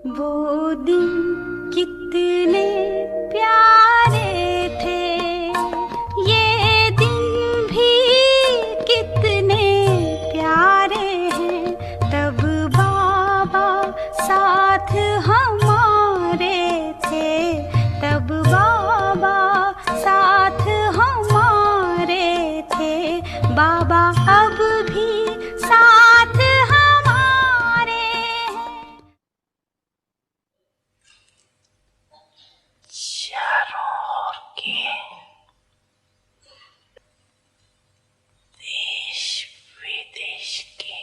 वो दिन कितने प्यारे थे, ये दिन भी कितने प्यारे हैं। तब बाबा साथ हमारे थे, तब बाबा साथ हमारे थे। बाबा अब भी साथ हमारे हैं। चारों ओर के देश विदेश के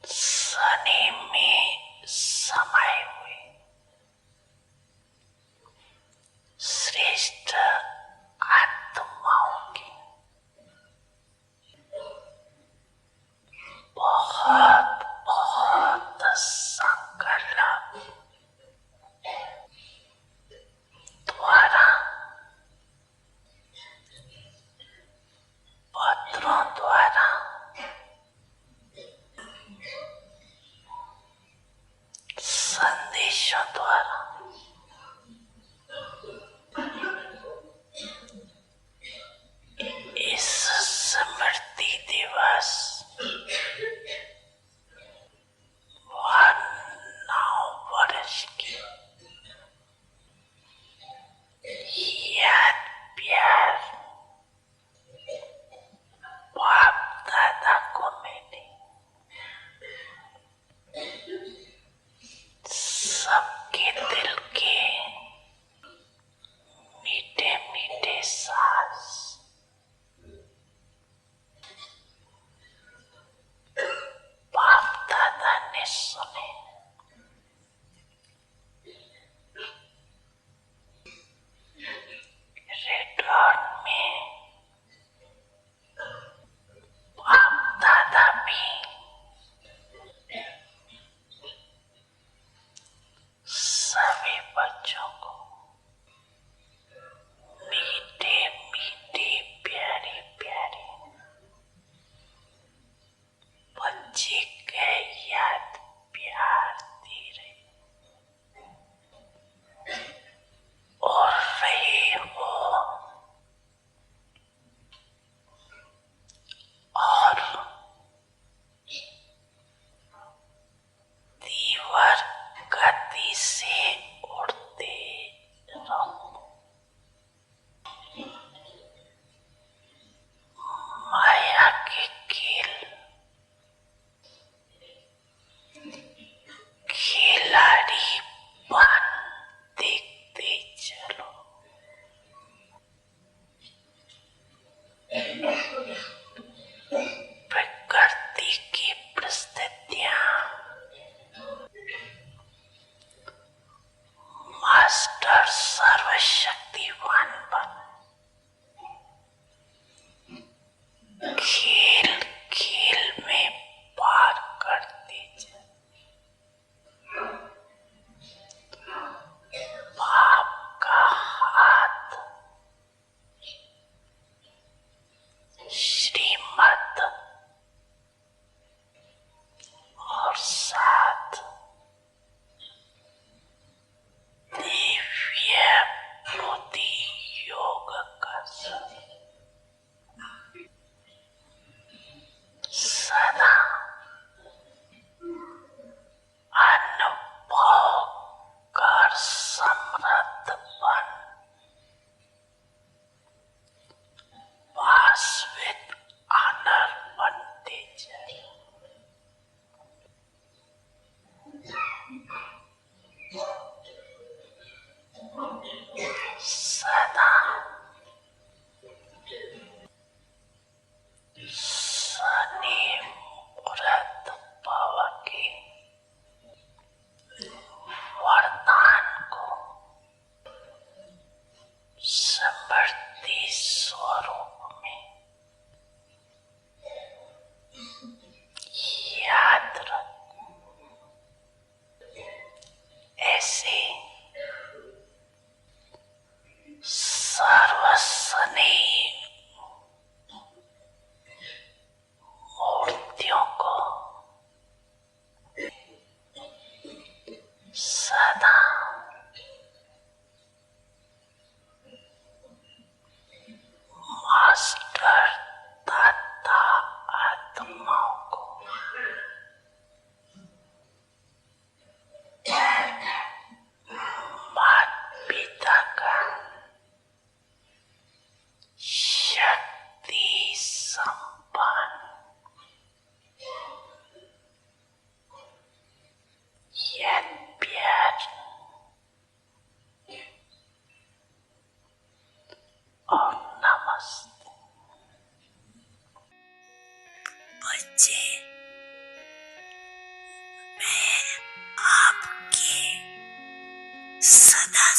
सने में समाये हुए श्रेष्ठ आत्माओं के बहुत बहुत संकल्प द्वारा पत्रों द्वारा संदेशों द्वारा इस स्मृति दिवस 9 वर्ष की याद प्यार बाप दादा को मिली। सबके दिल के मीठे मीठे सांस बाप दादा ने सुने। रिटर्न में बाप दादा भी सभी बच्चों को मीठे मीठे प्यारे प्यारे बच्चे के याद प्यार दे रहे और रहे हो। और तीव्र गति से उड़ते रहो। माया के खेल खिलाड़ी बन देखते चलो। प्रकृति की परिस्थितियां मास्टर सर्वशक्तिवान बन खेल खेल में पार करते चलो। बाप का हाथ श्रीमत और साथ दिव्य बुद्धि योग का सदा अनुभव कर समृद्ध बन वास्तविक आनंद बनते चलो। सदा सनिमुरत भव के वरदान को समृद्धि स्वरूप में याद रख। ऐसे सर्वस्नेही मूर्तियों को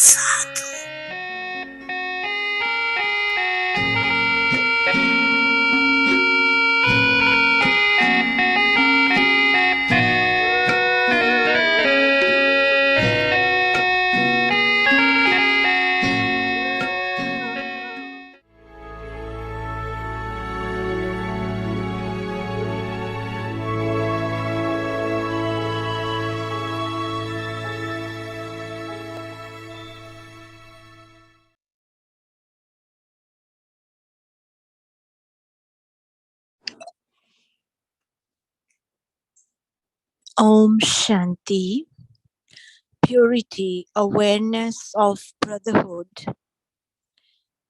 Sadhu. Om Shanti. Purity, awareness of brotherhood.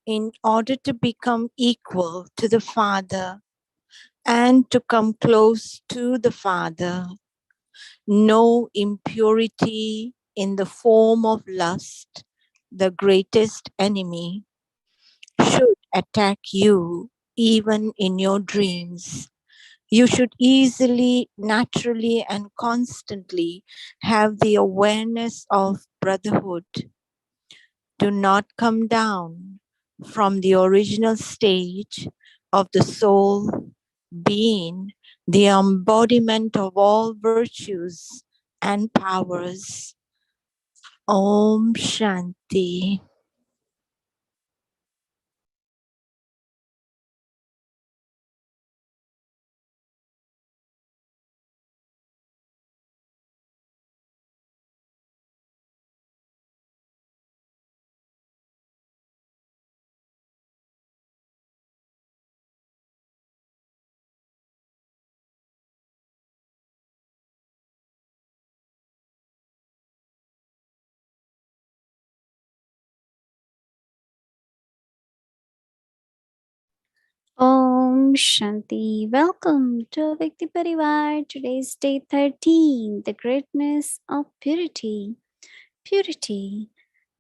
In order to become equal to the Father and to come close to the Father, no impurity in the form of lust, the greatest enemy, should attack you even in your dreams. You should easily, naturally, and constantly have the awareness of brotherhood. Do not come down from the original stage of the soul being the embodiment of all virtues and powers. Om Shanti. Om Shanti. Welcome to Vikti Parivar. Today's day 13, the greatness of purity. Purity,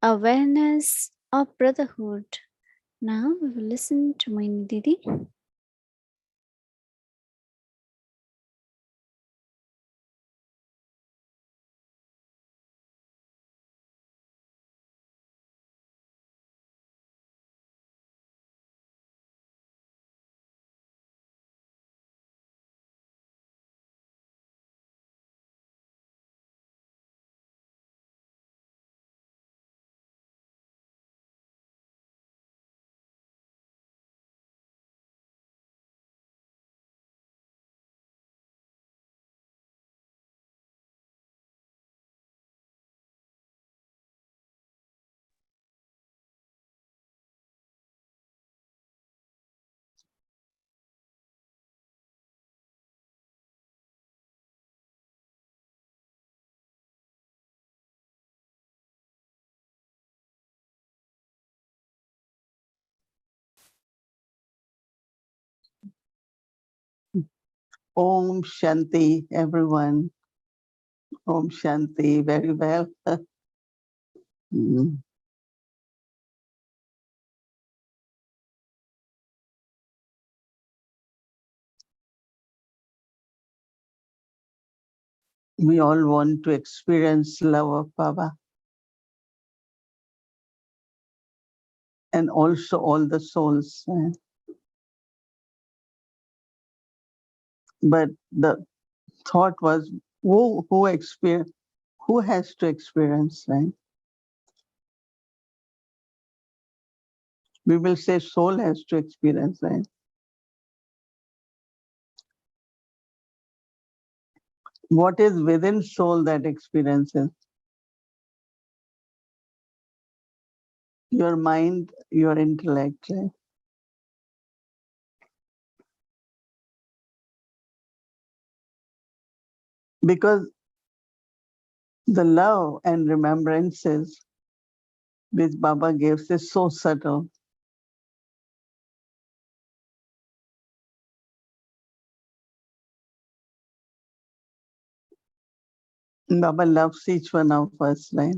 awareness of brotherhood. Now we will listen to Mohini Didi. Om Shanti, everyone. Om Shanti, very well. We all want to experience love of Baba. And also all the souls. But the thought was, who has to experience, right? We will say soul has to experience, right? What is within soul that experiences? Your mind, your intellect, right? Because the love and remembrances which Baba gives is so subtle. Baba loves each one of us, right?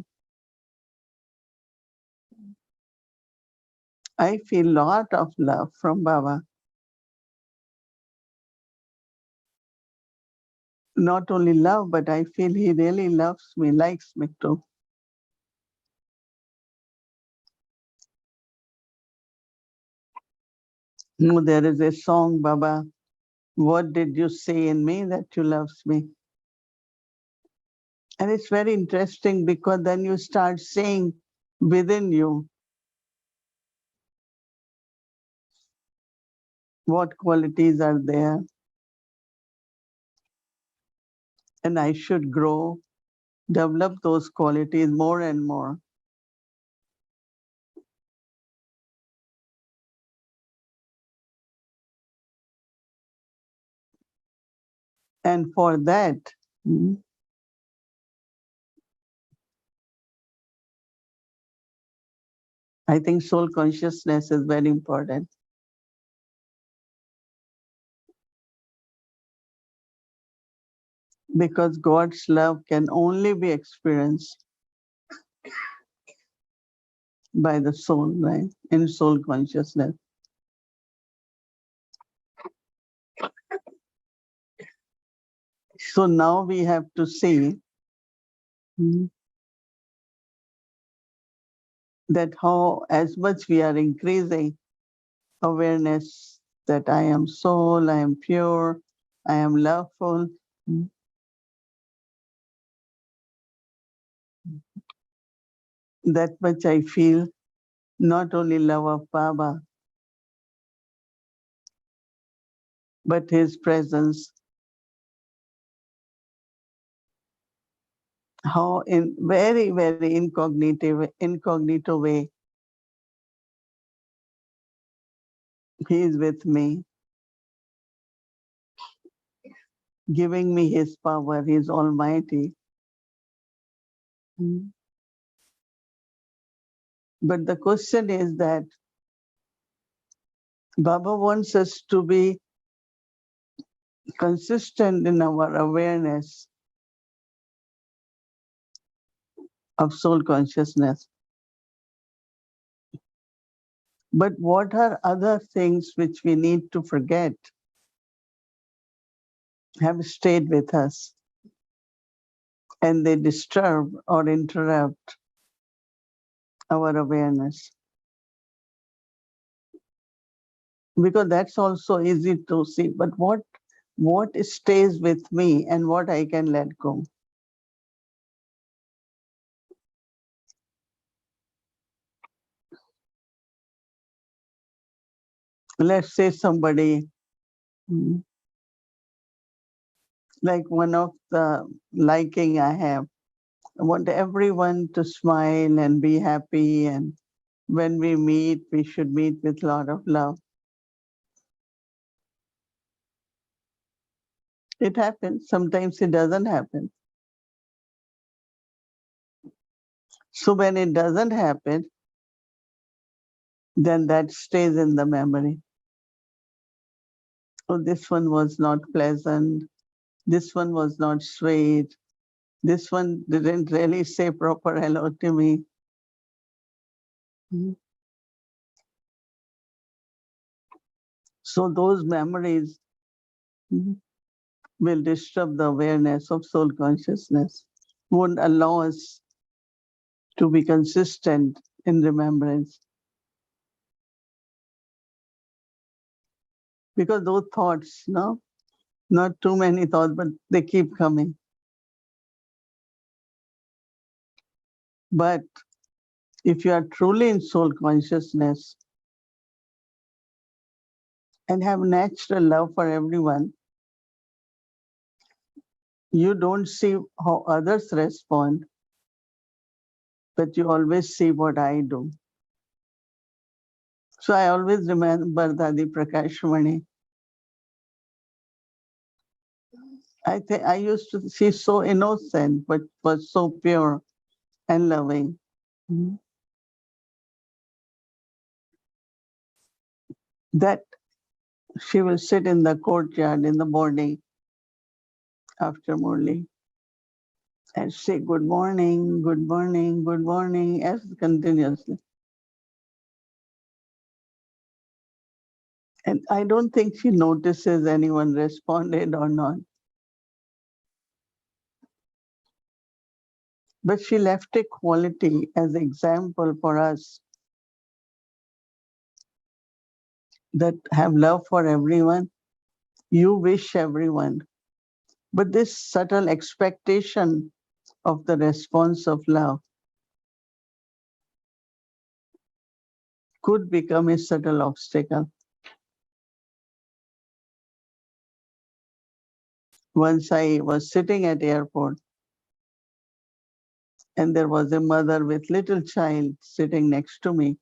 I feel lot of love from Baba. Not only love, but I feel he really loves me, likes me too. There is a song, Baba, what did you say in me that you loves me? And it's very interesting because then you start saying within you what qualities are there. And I should grow, develop those qualities more and more. And for that, I think soul consciousness is very important. Because God's love can only be experienced by the soul, right? In soul consciousness. So now we have to see that how as much we are increasing awareness that I am soul, I am pure, I am loveful. That much I feel not only love of Baba, but his presence. How in very, very incognito way, he is with me, giving me his power, his almighty. But the question is that Baba wants us to be consistent in our awareness of soul consciousness. But what are other things which we need to forget have stayed with us and they disturb or interrupt our awareness? Because that's also easy to see. But what stays with me and what I can let go? Let's say somebody, like one of the liking I have, I want everyone to smile and be happy, and when we meet, we should meet with a lot of love. It happens. Sometimes it doesn't happen. So when it doesn't happen, then that stays in the memory. Oh, this one was not pleasant. This one was not sweet. This one didn't really say proper hello to me. So those memories will disturb the awareness of soul consciousness, won't allow us to be consistent in remembrance. Because those thoughts, no, not too many thoughts, but they keep coming. But if you are truly in soul consciousness and have natural love for everyone, you don't see how others respond, but you always see what I do. So I always remember Dadi Prakashmani. I think I used to, she's so innocent, but was so pure and loving. That she will sit in the courtyard in the morning after Murli and say good morning, good morning, good morning, as continuously. And I don't think she notices anyone responded or not. But she left a quality as example for us that have love for everyone. You wish everyone. But this subtle expectation of the response of love could become a subtle obstacle. Once I was sitting at airport and there was a mother with little child sitting next to me,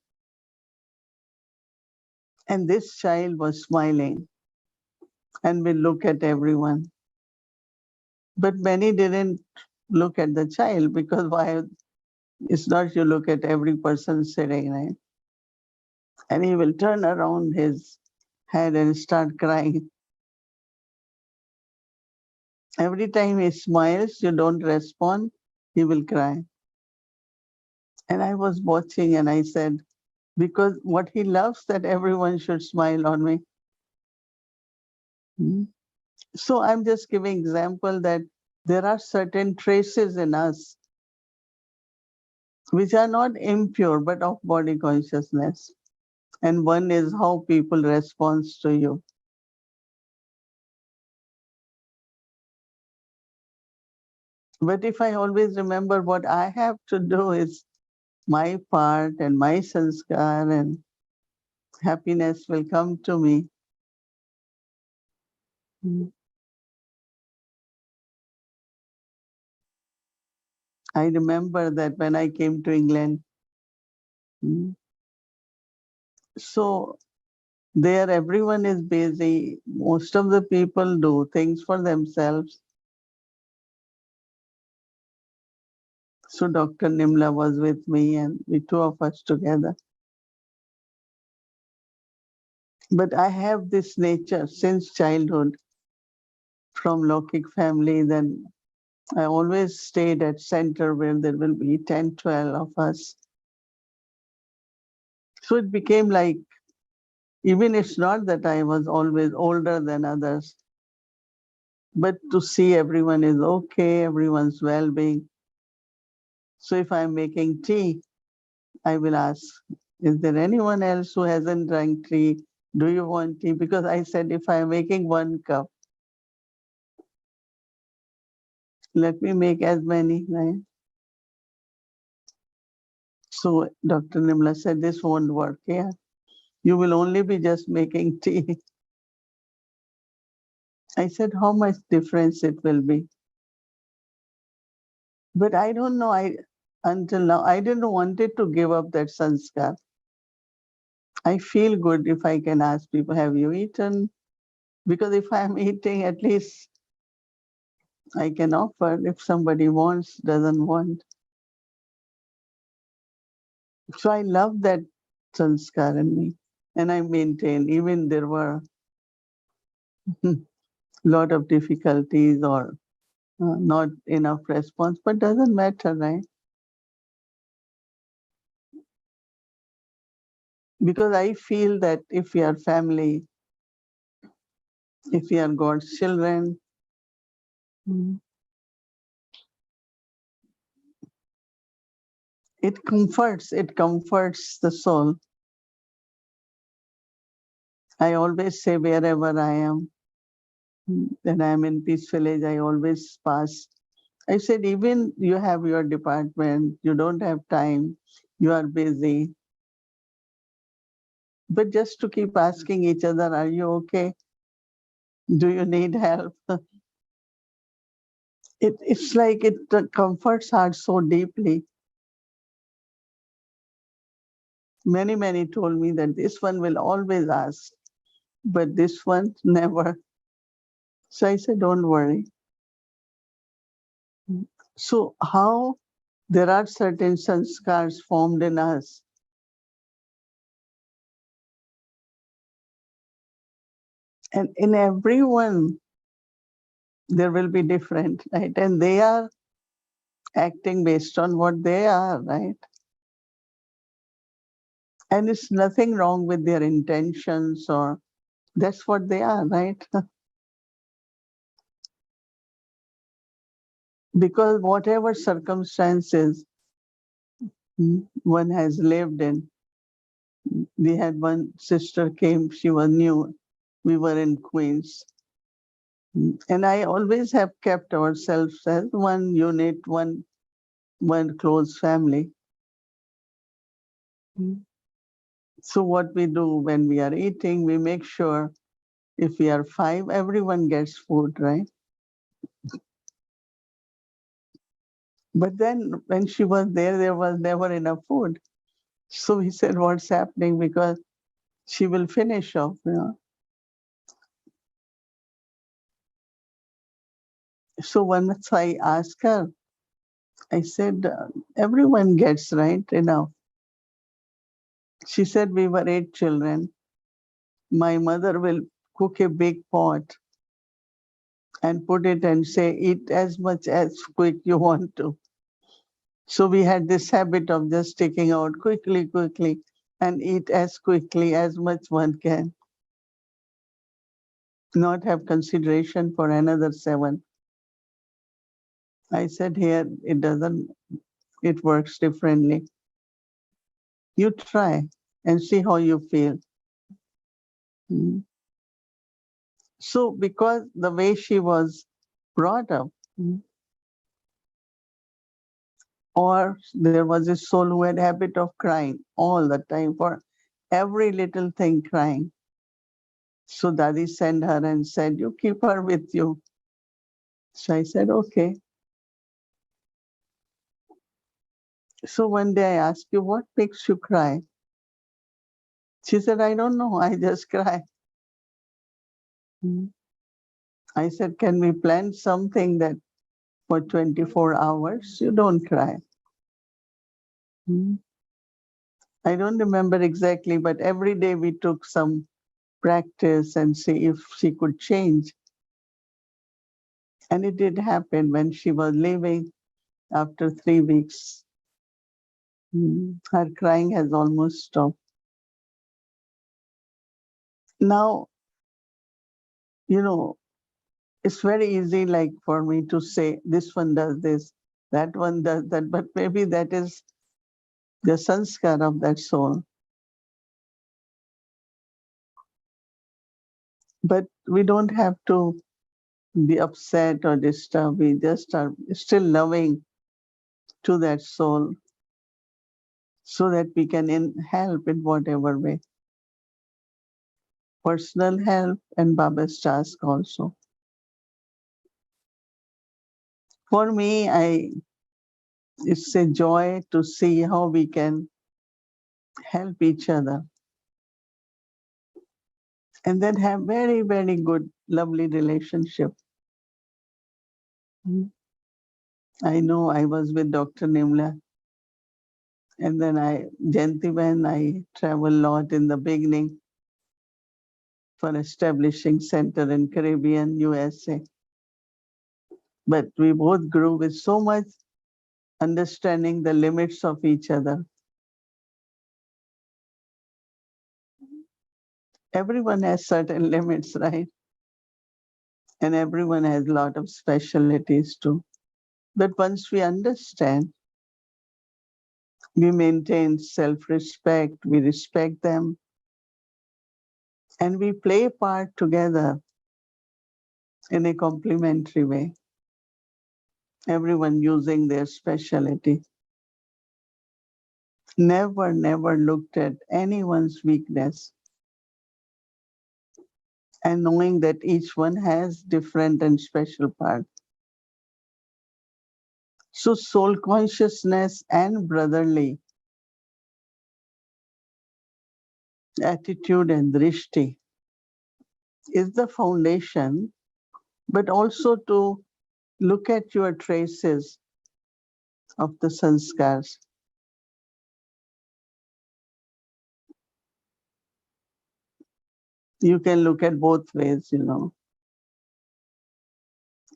and this child was smiling and will look at everyone. But many didn't look at the child because why? It's not you look at every person sitting, right? And he will turn around his head and start crying. Every time he smiles, you don't respond, he will cry. And I was watching and I said, because what he loves that everyone should smile on me. Hmm. So I'm just giving example that there are certain traces in us which are not impure but of body consciousness. And one is how people respond to you. But if I always remember what I have to do is my part and my sanskar and happiness will come to me. Mm. I remember that when I came to England, mm, so there everyone is busy. Most of the people do things for themselves. So Dr. Nimla was with me and we two of us together. But I have this nature since childhood from Lokik family. Then I always stayed at center where there will be 10, 12 of us. So it became like, even it's not that I was always older than others, but to see everyone is okay, everyone's well-being. So if I'm making tea, I will ask, is there anyone else who hasn't drank tea? Do you want tea? Because I said, if I'm making 1 cup, let me make as many, right? So Dr. Nimla said, this won't work, yeah. You will only be just making tea. I said, how much difference it will be? But I don't know, until now, I didn't wanted to give up that sanskar. I feel good if I can ask people, have you eaten? Because if I'm eating, at least I can offer. If somebody wants, doesn't want. So I love that sanskar in me. And I maintain, even there were a lot of difficulties or not enough response, but doesn't matter, right? Because I feel that if we are family, if we are God's children, mm, it comforts the soul. I always say wherever I am, when I'm in Peace Village, I always pass. I said, even you have your department, you don't have time, you are busy. But just to keep asking each other, are you okay? Do you need help? It's like it comforts heart so deeply. Many told me that this one will always ask, but this one never. So I said, don't worry. So how there are certain sanskars formed in us, and in everyone there will be different, right? And they are acting based on what they are, right? And it's nothing wrong with their intentions, or that's what they are, right? Because whatever circumstances one has lived in, We had one sister came, she was new. We were in Queens. And I always have kept ourselves as one unit, one close family. So what we do when we are eating, we make sure if we are 5, everyone gets food, right? But then when she was there was never enough food. So we said, what's happening? Because she will finish off, you know. So once I asked her, I said, everyone gets, right, enough. She said, we were 8 children. My mother will cook a big pot and put it and say, eat as much as quick you want to. So we had this habit of just taking out quickly, and eat as quickly as much one can, not have consideration for another 7. I said, here, it works differently. You try and see how you feel. Mm. So because the way she was brought up, or there was a soul who had habit of crying all the time for every little thing crying. So Daddy sent her and said, you keep her with you. So I said, okay. So one day I asked you, what makes you cry? She said, I don't know, I just cry. I said, can we plan something that for 24 hours you don't cry? I don't remember exactly, but every day we took some practice and see if she could change. And it did happen when she was leaving after 3 weeks. Her crying has almost stopped. Now, you know, it's very easy like for me to say, this one does this, that one does that, but maybe that is the sanskar of that soul. But we don't have to be upset or disturbed. We just are still loving to that soul so that we can help in whatever way. Personal help and Baba's task also. For me, it's a joy to see how we can help each other and then have very, very good, lovely relationship. I know I was with Dr. Nimla, and then Jayanti, I travel a lot in the beginning for establishing center in Caribbean, USA. But we both grew with so much understanding the limits of each other. Everyone has certain limits, right? And everyone has a lot of specialties too. But once we understand, we maintain self-respect, we respect them, and we play a part together in a complementary way, everyone using their specialty. Never, never looked at anyone's weakness, and knowing that each one has different and special parts. So soul consciousness and brotherly attitude and drishti is the foundation, but also to look at your traces of the sanskars. You can look at both ways,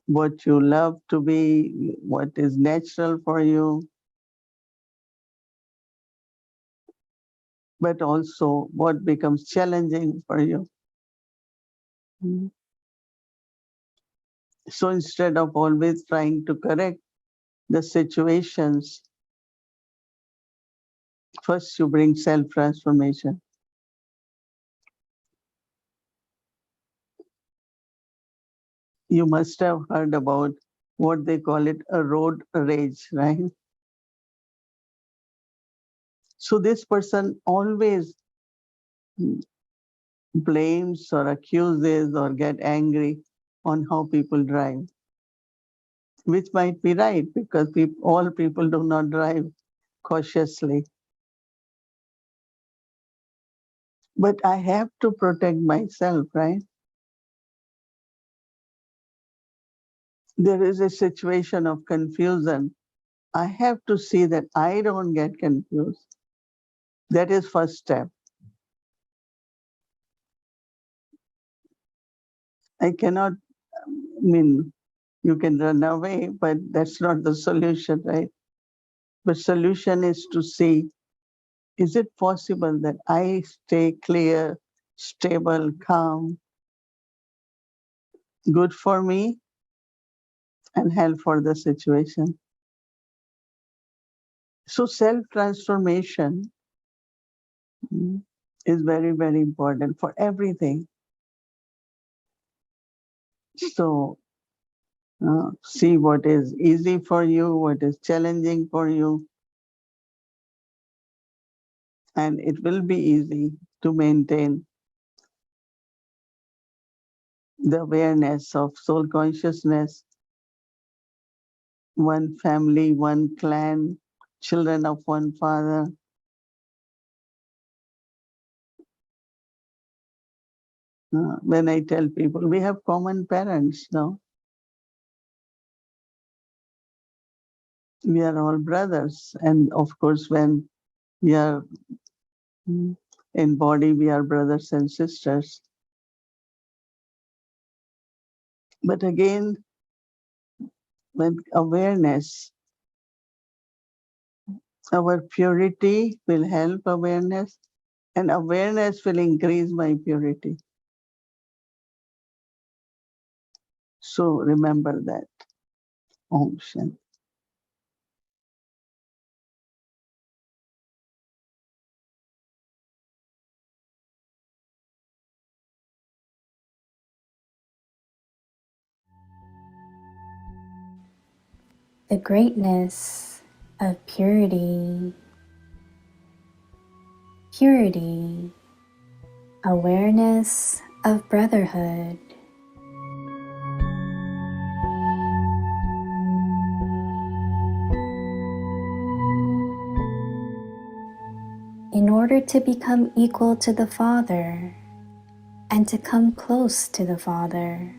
what you love to be, what is natural for you, but also what becomes challenging for you. So instead of always trying to correct the situations, first you bring self-transformation. You must have heard about what they call it, a road rage, right? So this person always blames or accuses or get angry on how people drive, which might be right because all people do not drive cautiously. But I have to protect myself, right? There is a situation of confusion. I have to see that I don't get confused. That is first step. I cannot, you can run away, but that's not the solution, right? The solution is to see, is it possible that I stay clear, stable, calm, good for me, and help for the situation? So self-transformation is very, very important for everything. So see what is easy for you, what is challenging for you, and it will be easy to maintain the awareness of soul consciousness, one family, one clan, children of one father. When I tell people, we have common parents, no? We are all brothers. And of course, when we are in body, we are brothers and sisters. But again, with awareness, our purity will help awareness, and awareness will increase my purity. So remember that. Om Shanti. The greatness of purity, purity, awareness of brotherhood. In order to become equal to the Father and to come close to the Father,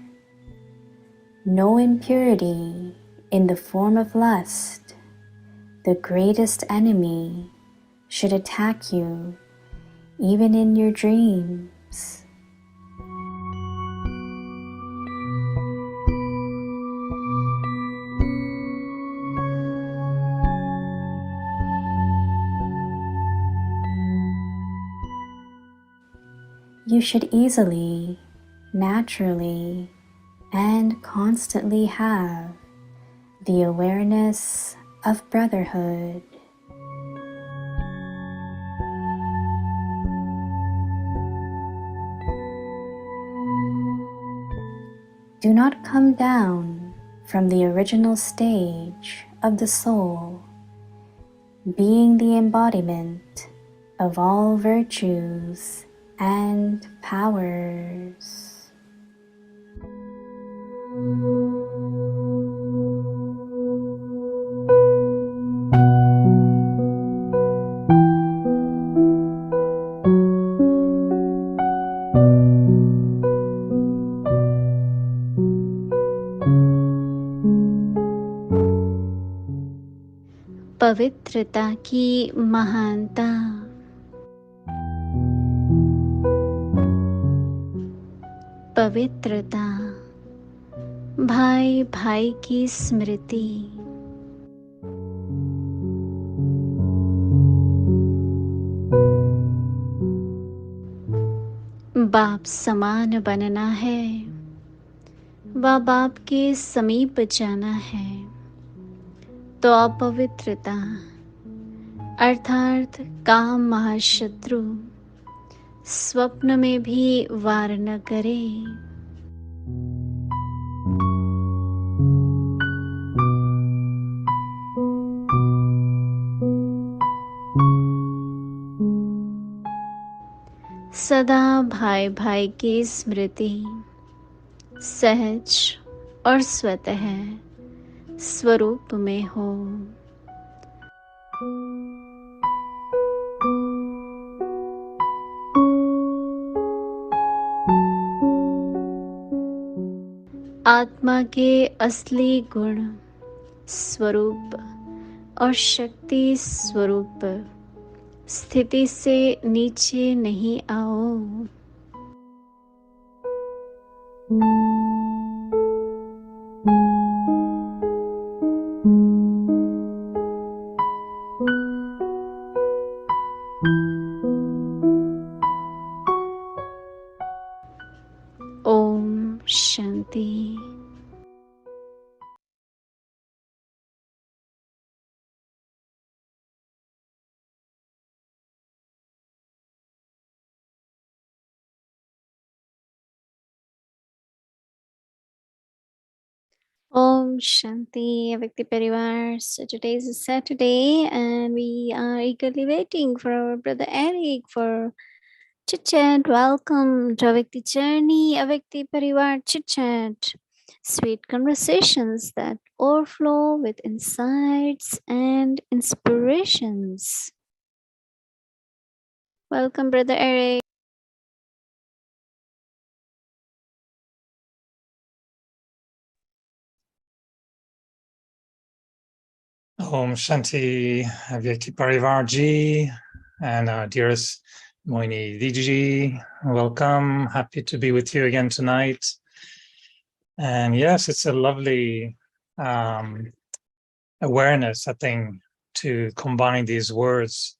no impurity in the form of lust, the greatest enemy, should attack you even in your dreams. You should easily, naturally, and constantly have the awareness of brotherhood. Do not come down from the original stage of the soul, being the embodiment of all virtues and powers. पवित्रता की महानता। पवित्रता, भाई भाई की स्मृति। बाप समान बनना है, व बाप के समीप जाना है, तो अपवित्रता अर्थात काम महाशत्रु स्वप्न में भी वार न करे। सदा भाई भाई की स्मृति सहज और स्वतः स्वरूप में हो। आत्मा के असली गुण स्वरूप और शक्ति स्वरूप स्थिति से नीचे नहीं आओ। Om Shanti. Om Shanti, Avakti Parivar. So today is a Saturday and we are eagerly waiting for our brother Eric for chit chat. Welcome to Avakti Journey, Avakti Parivar chit chat. Sweet conversations that overflow with insights and inspirations. Welcome, brother Eric. Om Shanti, Avyakti Parivar Ji, and our dearest Mohini Didi, welcome. Happy to be with you again tonight. And yes, it's a lovely awareness, I think, to combine these words: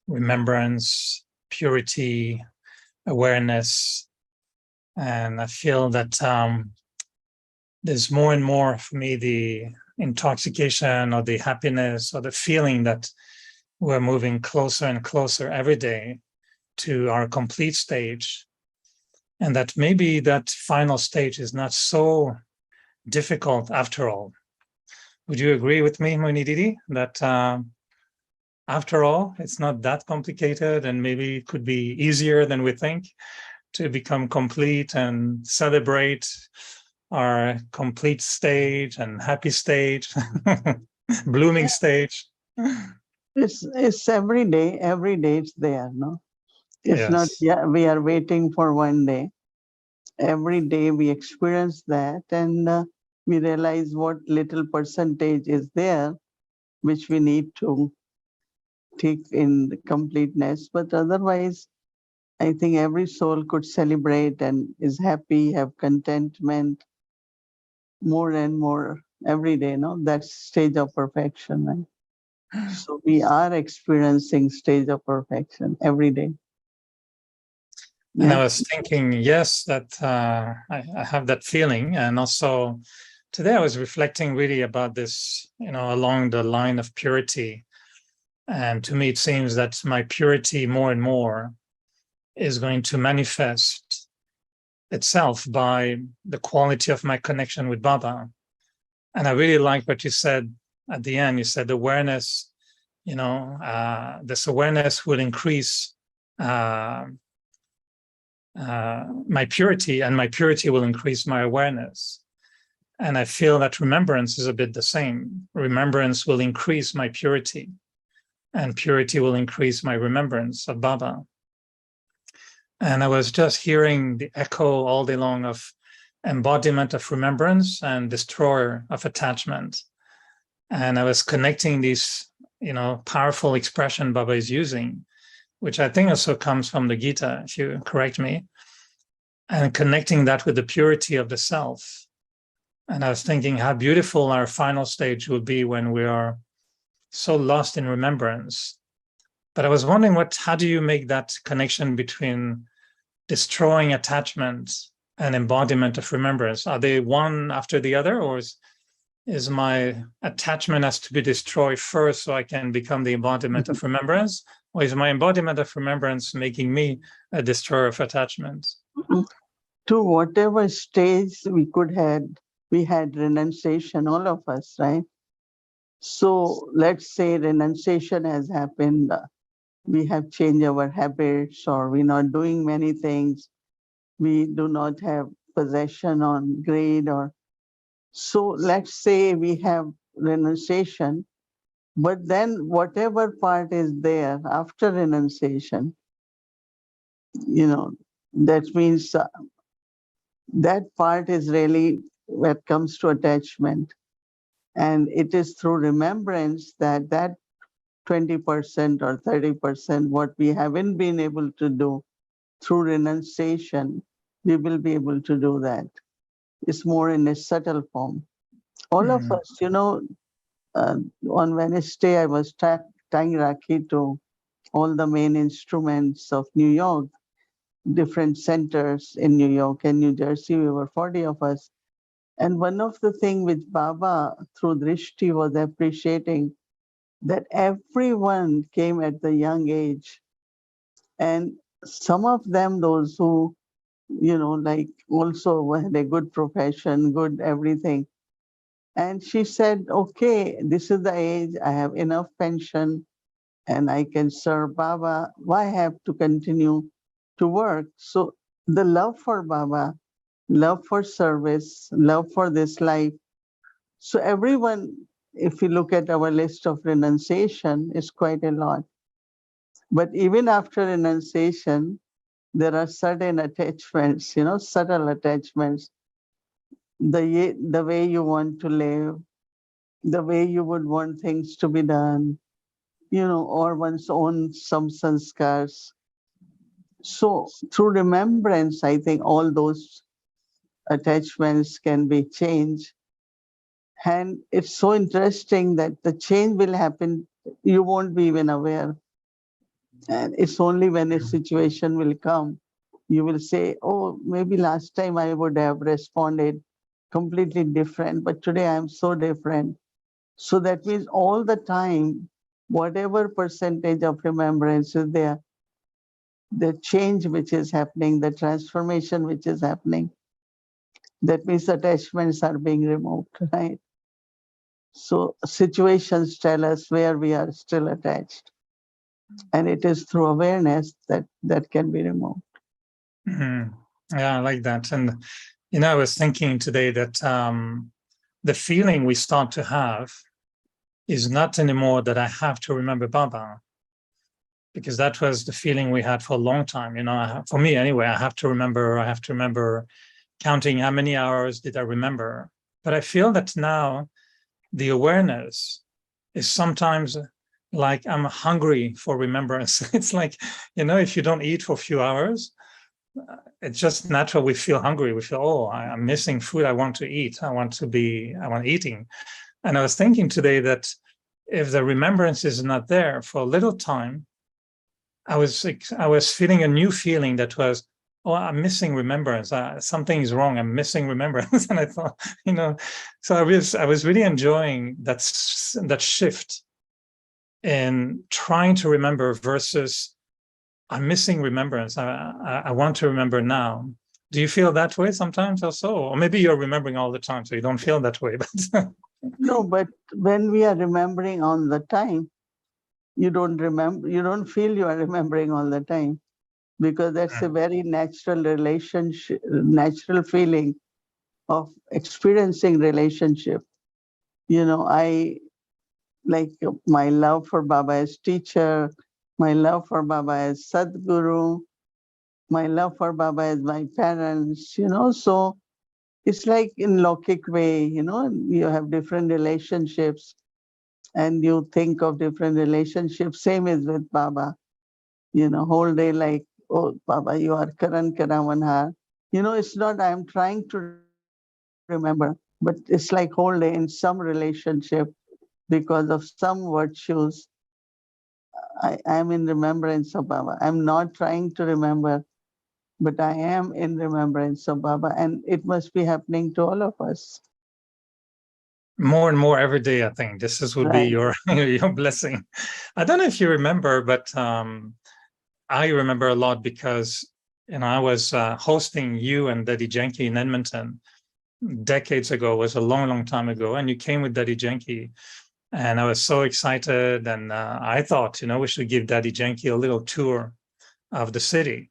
remembrance, purity, awareness. And I feel that there's more and more for me the intoxication or the happiness or the feeling that we're moving closer and closer every day to our complete stage, and that maybe that final stage is not so difficult after all. Would you agree with me, Mohini Didi, that after all, it's not that complicated and maybe it could be easier than we think to become complete and celebrate our complete stage and happy stage, blooming stage? It's every day it's there, no? It's Yes. not, yeah, we are waiting for one day. Every day we experience that and we realize what little percentage is there, which we need to take in the completeness. But otherwise, I think every soul could celebrate and is happy, have contentment more and more every day, no? That's stage of perfection, right? So we are experiencing stage of perfection every day. And I Yeah. was thinking, yes, that I have that feeling. And also today I was reflecting really about this, along the line of purity. And to me, it seems that my purity more and more is going to manifest itself by the quality of my connection with Baba. And I really like what you said at the end. You said awareness, this awareness will increase my purity, and my purity will increase my awareness. And I feel that remembrance is a bit the same. Remembrance will increase my purity, and purity will increase my remembrance of Baba. And I was just hearing the echo all day long of embodiment of remembrance and destroyer of attachment. And I was connecting these, powerful expression Baba is using, which I think also comes from the Gita, if you correct me, and connecting that with the purity of the self. And I was thinking how beautiful our final stage will be when we are so lost in remembrance. But I was wondering how do you make that connection between destroying attachment and embodiment of remembrance? Are they one after the other, or is my attachment has to be destroyed first so I can become the embodiment of remembrance? Or is my embodiment of remembrance making me a destroyer of attachment? To whatever stage we had renunciation, all of us, right? So let's say renunciation has happened we have changed our habits, or we're not doing many things. We do not have possession on grade, or so let's say we have renunciation, but then whatever part is there after renunciation, that means that part is really what comes to attachment. And it is through remembrance that 20% or 30%, what we haven't been able to do through renunciation, we will be able to do that. It's more in a subtle form. All of us, on Wednesday, I was tying Rakhi to all the main instruments of New York, different centers in New York and New Jersey. We were 40 of us. And one of the things which Baba, through Drishti, was appreciating, that everyone came at the young age. And some of them, those who, like also had a good profession, good everything. And she said, okay, this is the age, I have enough pension and I can serve Baba. Why have to continue to work? So the love for Baba, love for service, love for this life. So everyone, if you look at our list of renunciation, is quite a lot. But even after renunciation, there are certain attachments, subtle attachments. The way you want to live, the way you would want things to be done, or one's own some sanskars. So through remembrance, I think all those attachments can be changed. And it's so interesting that the change will happen, you won't be even aware. And it's only when a situation will come, you will say, oh, maybe last time I would have responded completely different, but today I'm so different. So that means all the time, whatever percentage of remembrance is there, the change which is happening, the transformation which is happening, that means attachments are being removed, right? So situations tell us where we are still attached. And it is through awareness that can be removed. Mm-hmm. Yeah, I like that. And, I was thinking today that the feeling we start to have is not anymore that I have to remember Baba, because that was the feeling we had for a long time. For me anyway, I have to remember counting how many hours did I remember. But I feel that now the awareness is sometimes like I'm hungry for remembrance. It's like, if you don't eat for a few hours, it's just natural. We feel hungry. We feel, oh, I'm missing food. I want to eat. I want eating. And I was thinking today that if the remembrance is not there for a little time, I was feeling a new feeling that was, oh, I'm missing remembrance. Something is wrong. I'm missing remembrance. And I thought, so I was really enjoying that shift in trying to remember versus I'm missing remembrance. I want to remember now. Do you feel that way sometimes also? Or maybe you're remembering all the time, so you don't feel that way. But no, but when we are remembering all the time, you don't feel you are remembering all the time, because that's a very natural relationship, natural feeling of experiencing relationship. I like my love for Baba as teacher, my love for Baba as Sadguru, my love for Baba as my parents, so it's like in Lokik way, you have different relationships and you think of different relationships. Same is with Baba, whole day like, oh, Baba, you are Karan Karamanhar. It's not I'm trying to remember, but it's like whole day in some relationship because of some virtues. I am in remembrance of Baba. I'm not trying to remember, but I am in remembrance of Baba, and it must be happening to all of us. More and more every day, I think this would be your your blessing. I don't know if you remember, but I remember a lot because I was hosting you and Daddy Janki in Edmonton decades ago. It was a long, long time ago, and you came with Daddy Janki. And I was so excited. And I thought, we should give Daddy Janki a little tour of the city.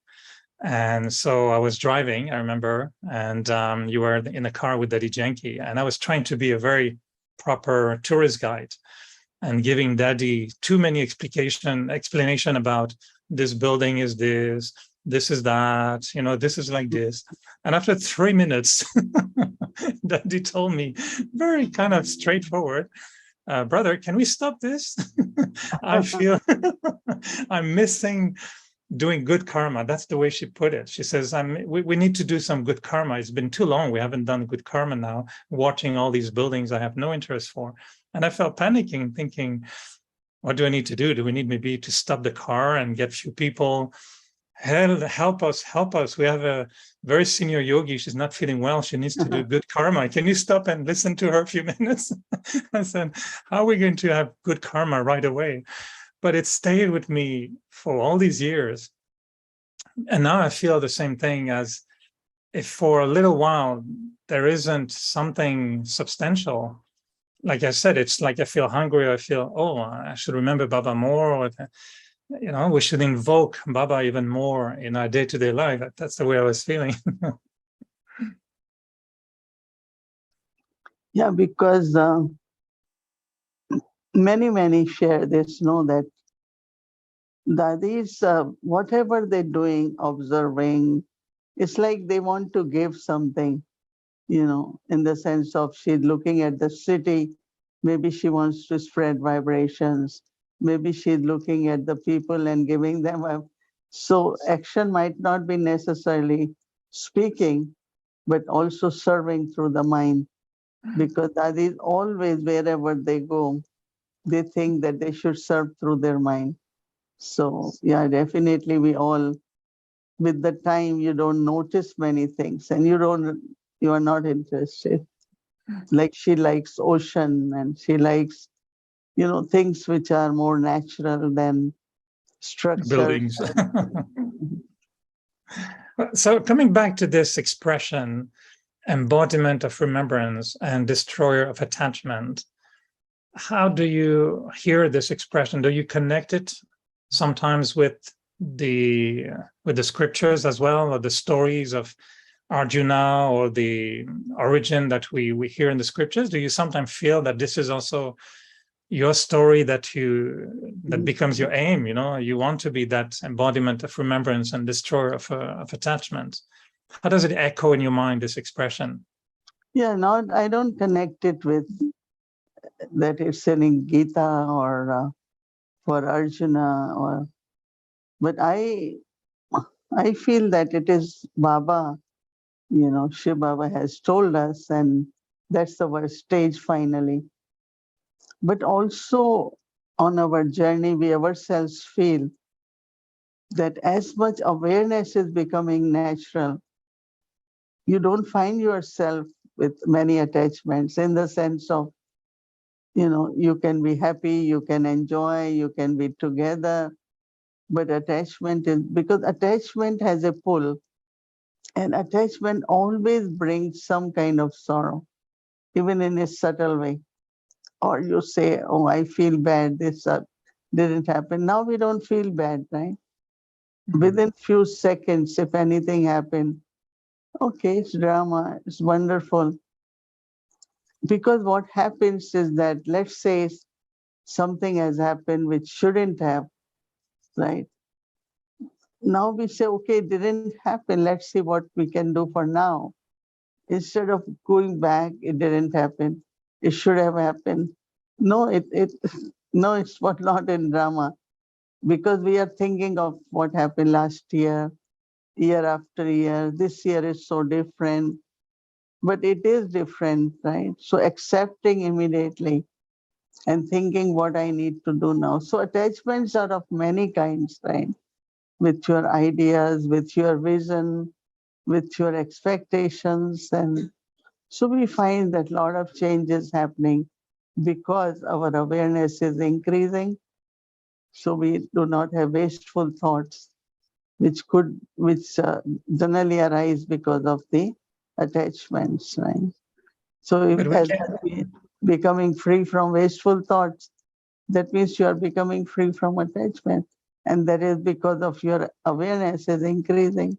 And so I was driving, I remember, and you were in the car with Daddy Janki. And I was trying to be a very proper tourist guide and giving Daddy too many explanation about this building is this is that, this is like this. And after 3 minutes, Daddy told me very kind of straightforward, brother, can we stop this? I feel I'm missing doing good karma. That's the way she put it. She says, we need to do some good karma. It's been too long. We haven't done good karma now, watching all these buildings I have no interest for. And I felt panicking, thinking, what do I need to do? Do we need maybe to stop the car and get a few people? Help us. We have a very senior yogi. She's not feeling well. She needs to do good karma. Can you stop and listen to her a few minutes? I said, how are we going to have good karma right away? But it stayed with me for all these years. And now I feel the same thing, as if for a little while there isn't something substantial. Like I said, it's like I feel hungry. I feel, I should remember Baba more, or we should invoke Baba even more in our day-to-day life. That's the way I was feeling. Yeah, because many share this, know that these, whatever they're doing, observing, it's like they want to give something, in the sense of she's looking at the city, maybe she wants to spread vibrations, maybe she's looking at the people and giving them a, so action might not be necessarily speaking, but also serving through the mind, because that is always, wherever they go, they think that they should serve through their mind. So yeah, definitely we all, with the time, you don't notice many things and you are not interested. Like she likes ocean and she likes, things which are more natural than structured. Buildings. So coming back to this expression, embodiment of remembrance and destroyer of attachment, how do you hear this expression? Do you connect it sometimes with the scriptures as well, or the stories of Arjuna, or the origin that we hear in the scriptures? Do you sometimes feel that this is also your story that becomes your aim? You want to be that embodiment of remembrance and destroyer of attachment. How does it echo in your mind, this expression? Yeah, I don't connect it with that it's in Gita or for Arjuna, but I feel that it is Baba, Shiv Baba has told us, and that's our stage finally. But also on our journey, we ourselves feel that as much awareness is becoming natural, you don't find yourself with many attachments, in the sense of, you can be happy, you can enjoy, you can be together, but attachment is, because attachment has a pull, and attachment always brings some kind of sorrow, even in a subtle way. Or you say, oh, I feel bad, this didn't happen. Now we don't feel bad, right? Within few seconds, if anything happened, okay, it's drama, it's wonderful. Because what happens is that, let's say something has happened which shouldn't have, right? Now we say, okay, it didn't happen, let's see what we can do for now. Instead of going back, it didn't happen, it should have happened. No, no, it's not in drama, because we are thinking of what happened last year, year after year. This year is so different, but it is different, right? So accepting immediately and thinking what I need to do now. So attachments are of many kinds, right? With your ideas, with your vision, with your expectations. And so we find that a lot of change is happening because our awareness is increasing. So we do not have wasteful thoughts, which generally arise because of the attachments, right? So But we as can, becoming free from wasteful thoughts. That means you are becoming free from attachment. And that is because of your awareness is increasing.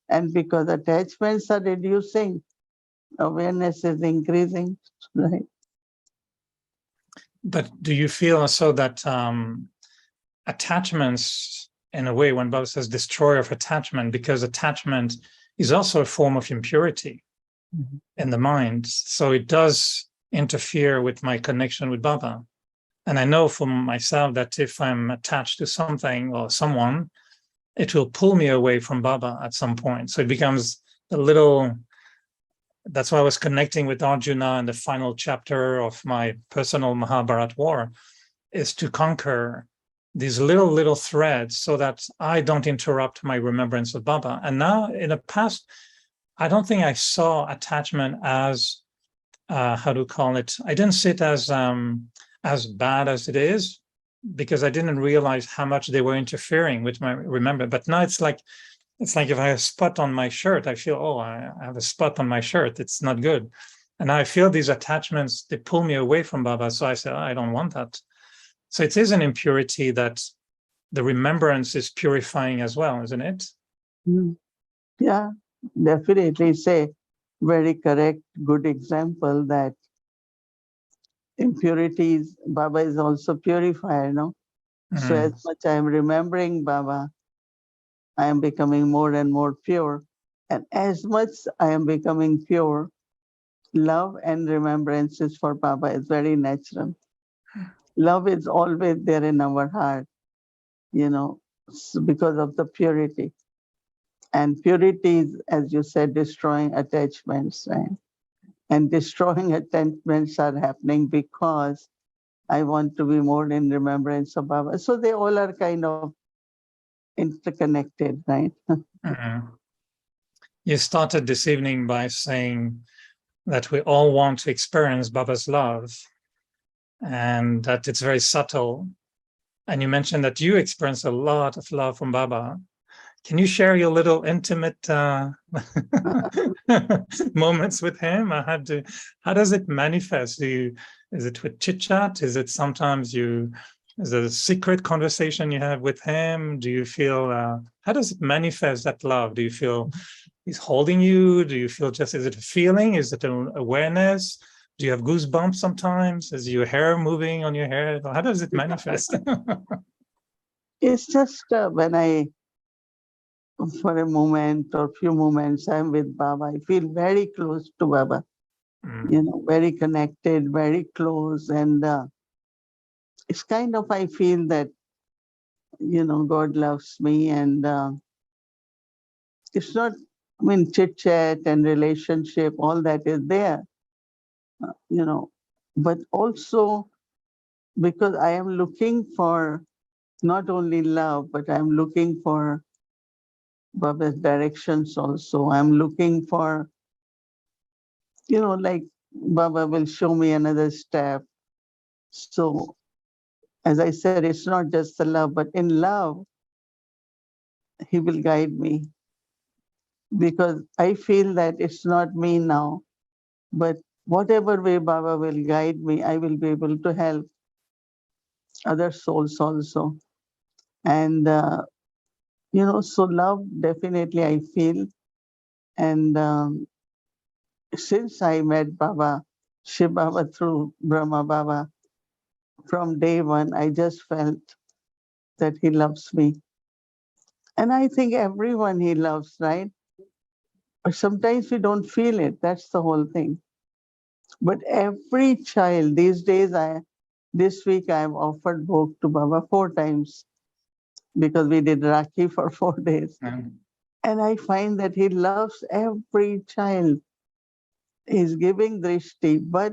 And because attachments are reducing, awareness is increasing, right? But do you feel also that attachments, in a way, when Baba says destroyer of attachment, because attachment is also a form of impurity in the mind. So it does interfere with my connection with Baba. And I know for myself that if I'm attached to something or someone, it will pull me away from Baba at some point. So it becomes a little, that's why I was connecting with Arjuna in the final chapter of my personal Mahabharata war, is to conquer these little threads so that I don't interrupt my remembrance of Baba. And now in the past, I don't think I saw attachment as, how to call it, I didn't see it as bad as it is, because I didn't realize how much they were interfering with my remember. But now it's like if I have a spot on my shirt, I feel, oh, I have a spot on my shirt. It's not good. And I feel these attachments, they pull me away from Baba. So I say, oh, I don't want that. So it is an impurity that the remembrance is purifying as well, isn't it? Yeah, definitely. Say very correct, good example that impurities, Baba is also purifier, no? So as much I am remembering Baba, I am becoming more and more pure. And as much I am becoming pure, love and remembrances for Baba is very natural. Love is always there in our heart, because of the purity. And purity is, as you said, destroying attachments, right? And destroying attachments are happening because I want to be more in remembrance of Baba. So they all are kind of interconnected, right? You started this evening by saying that we all want to experience Baba's love and that it's very subtle. And you mentioned that you experience a lot of love from Baba. Can you share your little intimate moments with him? How does it manifest? Is it with chit chat? Is it sometimes is it a secret conversation you have with him? Do you feel, how does it manifest, that love? Do you feel he's holding you? Do you feel is it a feeling? Is it an awareness? Do you have goosebumps sometimes? Is your hair moving on your head? How does it manifest? It's just when for a moment or few moments, I'm with Baba, I feel very close to Baba, very connected, very close. And it's kind of, I feel that, God loves me. And it's not, chit chat and relationship, all that is there, but also because I am looking for not only love, but I'm looking for Baba's directions also. I'm looking for, like Baba will show me another step. So, as I said, it's not just the love, but in love, he will guide me because I feel that it's not me now, but whatever way Baba will guide me, I will be able to help other souls also. And, so love definitely I feel. And since I met Baba, Shiv Baba through Brahma Baba, from day one, I just felt that he loves me. And I think everyone he loves, right? But sometimes we don't feel it. That's the whole thing. But every child these days, this week I have offered bhog to Baba 4 times because we did Rakhi for 4 days. And I find that he loves every child. He's giving drishti, but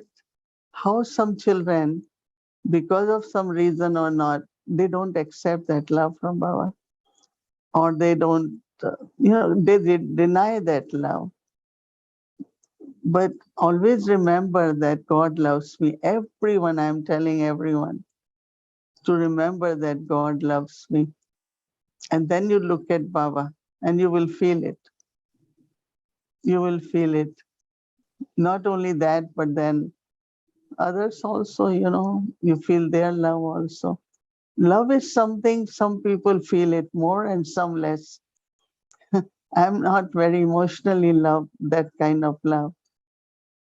how some children, because of some reason or not, they don't accept that love from Baba, or they don't, they deny that love. But always remember that God loves me. Everyone, I'm telling everyone to remember that God loves me. And then you look at Baba and you will feel it. You will feel it. Not only that, but then others also, you feel their love also. Love is something, some people feel it more and some less. I'm not very emotionally loved, that kind of love.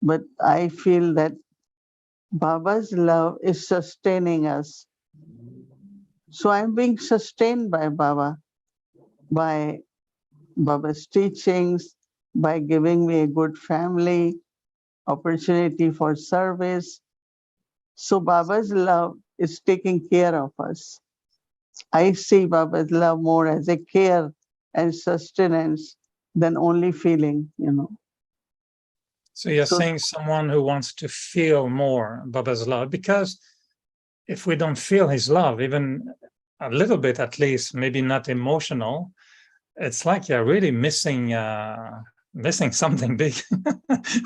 But I feel that Baba's love is sustaining us. So I'm being sustained by Baba, by Baba's teachings, by giving me a good family, opportunity for service. So Baba's love is taking care of us. I see Baba's love more as a care and sustenance than only feeling. So you're So saying someone who wants to feel more Baba's love, because if we don't feel his love, even a little bit at least, maybe not emotional, it's like you're really missing something big.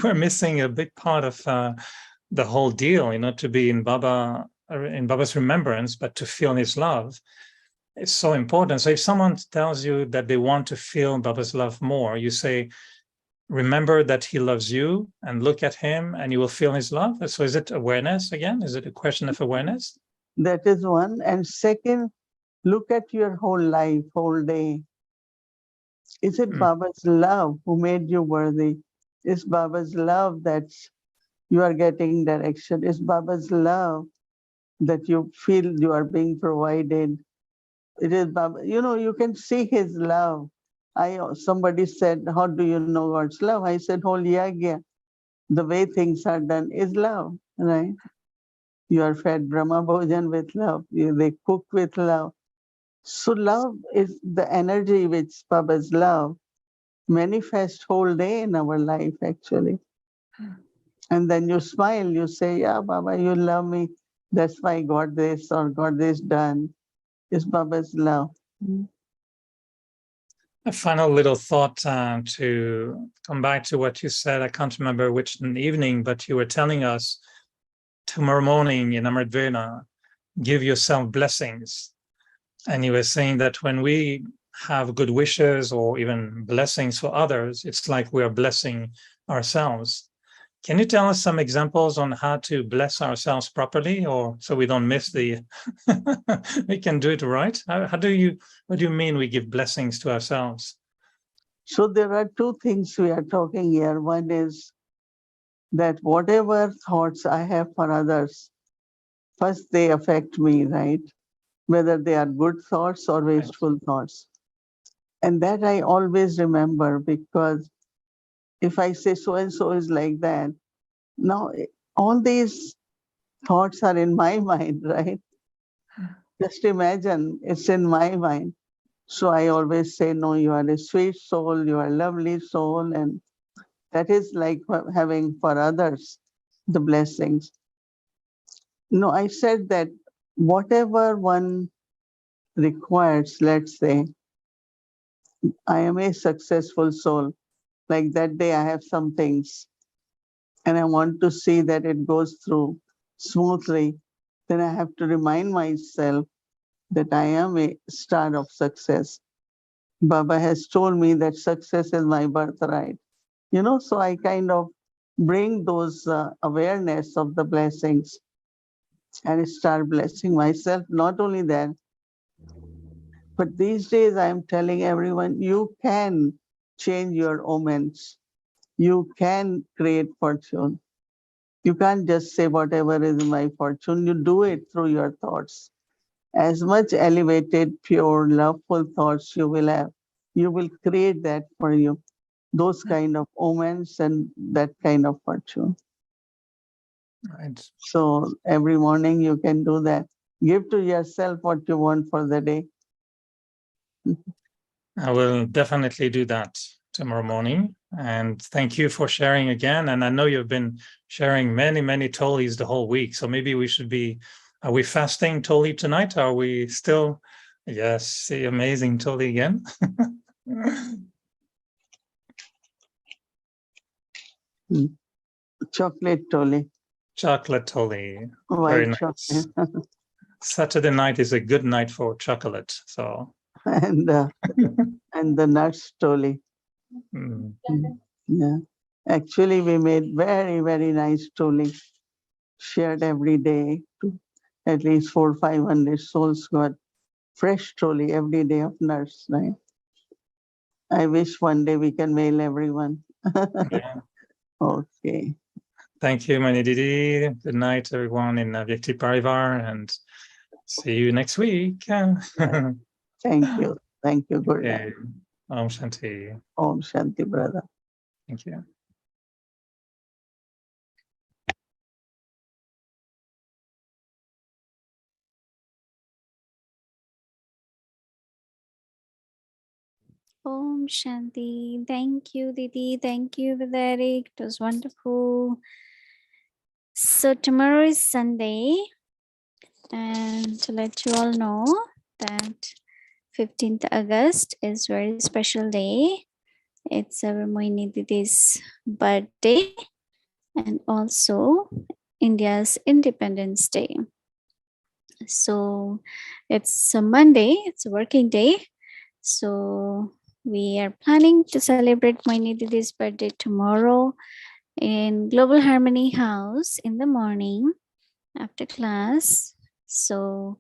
We're missing a big part of the whole deal, to be in Baba's remembrance, but to feel his love is so important. So if someone tells you that they want to feel Baba's love more, you say, remember that he loves you and look at him and you will feel his love. So is it awareness again? Is it a question of awareness? that is one. And second, look at your whole life, whole day. Is it Baba's love who made you worthy? Is Baba's love that you are getting direction? Is Baba's love that you feel you are being provided? It is Baba. You can see his love. Somebody said, how do you know God's love? I said, whole yagya, the way things are done is love, right? You are fed Brahma Bhojan with love. They cook with love. So love is the energy which Baba's love manifest whole day in our life actually. And then you smile, you say, yeah, Baba, you love me. That's why I got this or got this done. It's Baba's love. A final little thought to come back to what you said. I can't remember which evening, but you were telling us tomorrow morning in Amrit Vena, give yourself blessings. And you were saying that when we have good wishes or even blessings for others, it's like we are blessing ourselves. Can you tell us some examples on how to bless ourselves properly, or so we don't miss the, we can do it right? What do you mean we give blessings to ourselves? So there are two things we are talking here. One is that whatever thoughts I have for others, first they affect me, right? Whether they are good thoughts or wasteful thoughts. And that I always remember, because if I say so and so is like that, now all these thoughts are in my mind, right? Just imagine it's in my mind. So I always say, no, you are a sweet soul, you are a lovely soul. And that is like having for others the blessings. No, I said that whatever one requires, let's say, I am a successful soul. Like that day, I have some things and I want to see that it goes through smoothly. Then I have to remind myself that I am a star of success. Baba has told me that success is my birthright. So I kind of bring those awareness of the blessings and start blessing myself. Not only that, but these days I am telling everyone, you can change your omens. You can create fortune. You can't just say whatever is my fortune. You do it through your thoughts. As much elevated, pure, loveful thoughts you will have, you will create that for you. Those kind of omens and that kind of fortune. Right. So every morning you can do that. Give to yourself what you want for the day. I will definitely do that tomorrow morning. And thank you for sharing again. And I know you've been sharing many, many tolis the whole week. So maybe we should are we fasting toli tonight? Are we still? Yes, see, amazing toli again. Chocolate toli. Chocolate toli. Very White nice. chocolate. Saturday night is a good night for chocolate. So and the nuts toli. mm. Yeah. Actually, we made very, very nice toli. shared every day to at least 400-500 souls got fresh trolley every day of nurse night. I wish one day we can mail everyone. Yeah. Okay. Thank you, Mohini Didi. Good night, everyone in Vyakti Parivar, and see you next week. Thank you. Thank you. Good Okay. night. Om Shanti. Om Shanti, brother. Thank you. Om Shanti. Thank you, Didi. Thank you, Vidyarik. It was wonderful. So tomorrow is Sunday, and to let you all know that 15th August is very special day. It's our Mohini Didi's birthday and also India's Independence Day. So it's a Monday, it's a working day. So we are planning to celebrate Mohini Didi's birthday tomorrow in Global Harmony House in the morning after class. So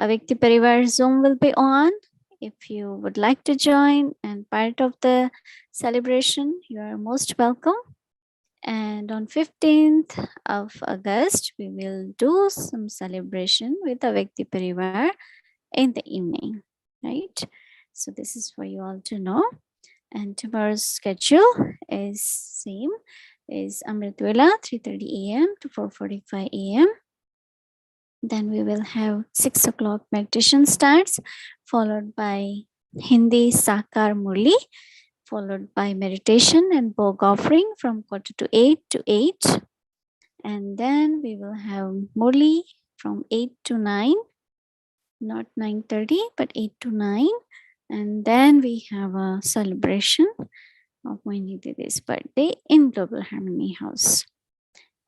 Vyakti Parivar Zoom will be on. If you would like to join and part of the celebration, you are most welcome. And on 15th of August, we will do some celebration with Vyakti Parivar in the evening, right? So this is for you all to know. And tomorrow's schedule is same, is Amrit Vela 3:30 a.m. to 4:45 a.m. Then we will have 6 o'clock meditation starts, followed by Hindi Sakar Murli, followed by meditation and Bhog offering from 7:45 to 8. And then we will have Murli from 8 to 9, not 9:30, but 8 to 9. And then we have a celebration of Mohini Didi's birthday in Global Harmony House.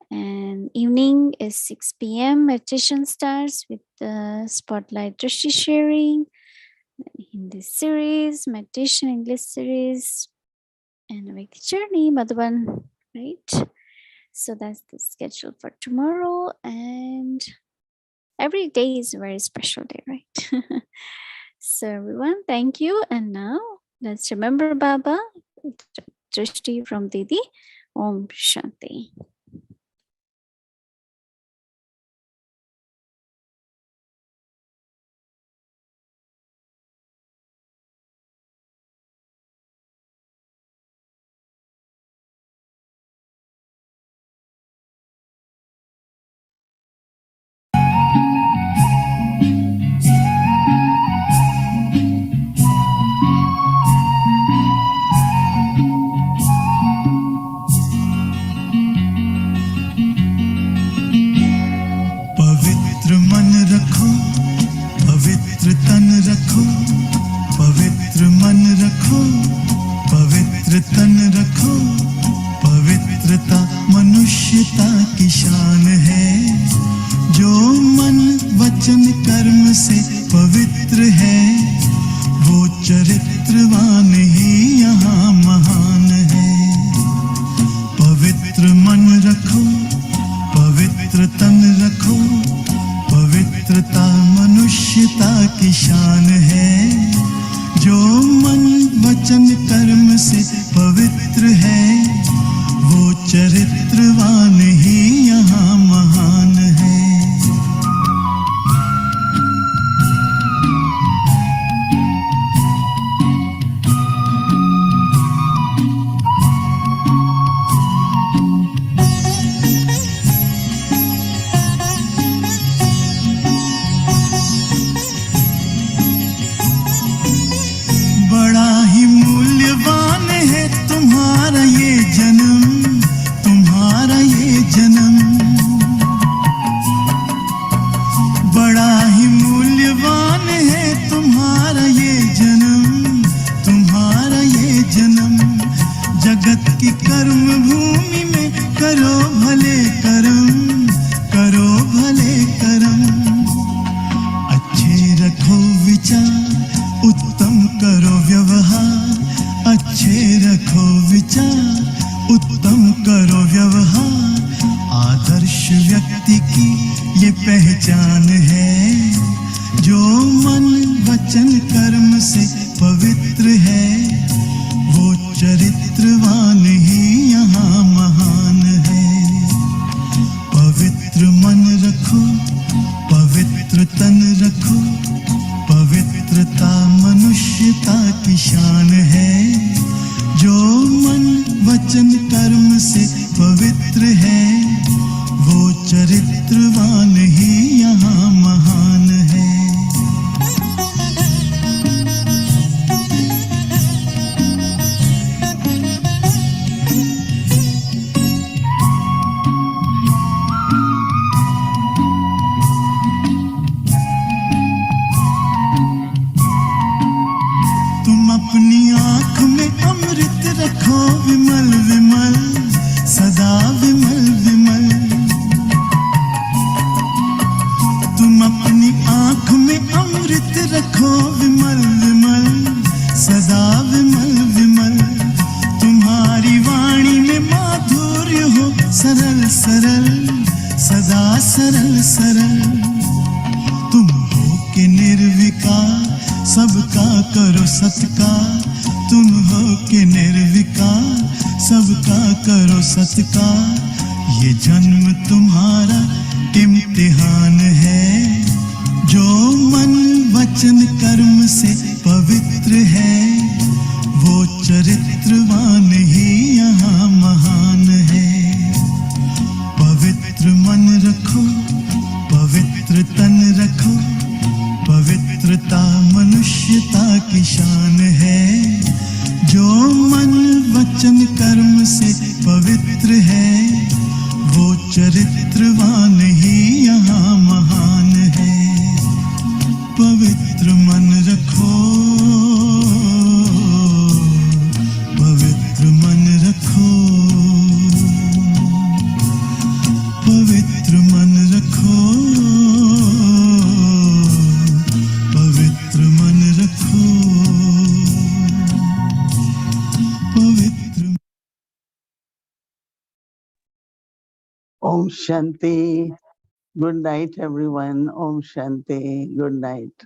And evening is 6 p.m. Meditation starts with the Spotlight Drishti sharing, Hindi series, meditation English series, and Vyakti Journey, Madhuban, right? So that's the schedule for tomorrow. And every day is a very special day, right? So everyone, thank you. And now let's remember Baba, Drishti from Didi. Om Shanti. पवित्र मन रखो, पवित्र तन रखो, पवित्र मन रखो, पवित्र तन रखो। पवित्रता मनुष्यता की शान है। जो मन वचन कर्म से पवित्र है, वो चरित्रवान ही यहाँ महान है। पवित्र मन रखो, पवित्र तन रखो, पवित्रता मनुष्यता की शान है। जो मन वचन कर्म से पवित्र है, वो चरित्रवान ही यहाँ महान है। उत्तम करो व्यवहार, आदर्श व्यक्ति की ये पहचान है। जो मन वचन कर्म से पवित्र है, वो चरित्रवान ही यहाँ महान है। पवित्र मन रखो, पवित्र तन रखो, पवित्रता मनुष्यता की शान है। जो मन वचन कर्म से पवित्र है, वो चरित्रवान ही यहाँ महान है। तुम अपनी आँख में अमृत रखो, विमल विमल सदा विमल विमल। तुम अपनी आँख में अमृत रखो, विमल विमल सदा विमल विमल। तुम्हारी वाणी में माधुर्य हो, सरल सरल सदा सरल सरल। तुम हो के निर्विकार, सबका करो सत्कार। तुम हो के निर्विकार, सबका करो सत्कार। ये जन्म तुम्हारा इम्तिहान है। जो मन वचन कर्म से पवित्र है, वो चरित्रवान ही यहाँ महान है। पवित्र मन रखो, पवित्र तन रखो, पवित्रता मनुष्यता की शान है। जो मन वचन कर्म से पवित्र है, वो चरित्रवान ही यहाँ महान है। पवित्र मन रखो, पवित्र मन रखो, पवित्र मन रखो, पवित्र मन रखो, पवित्र। Om Shanti. Good night, everyone. Om Shanti. Good night.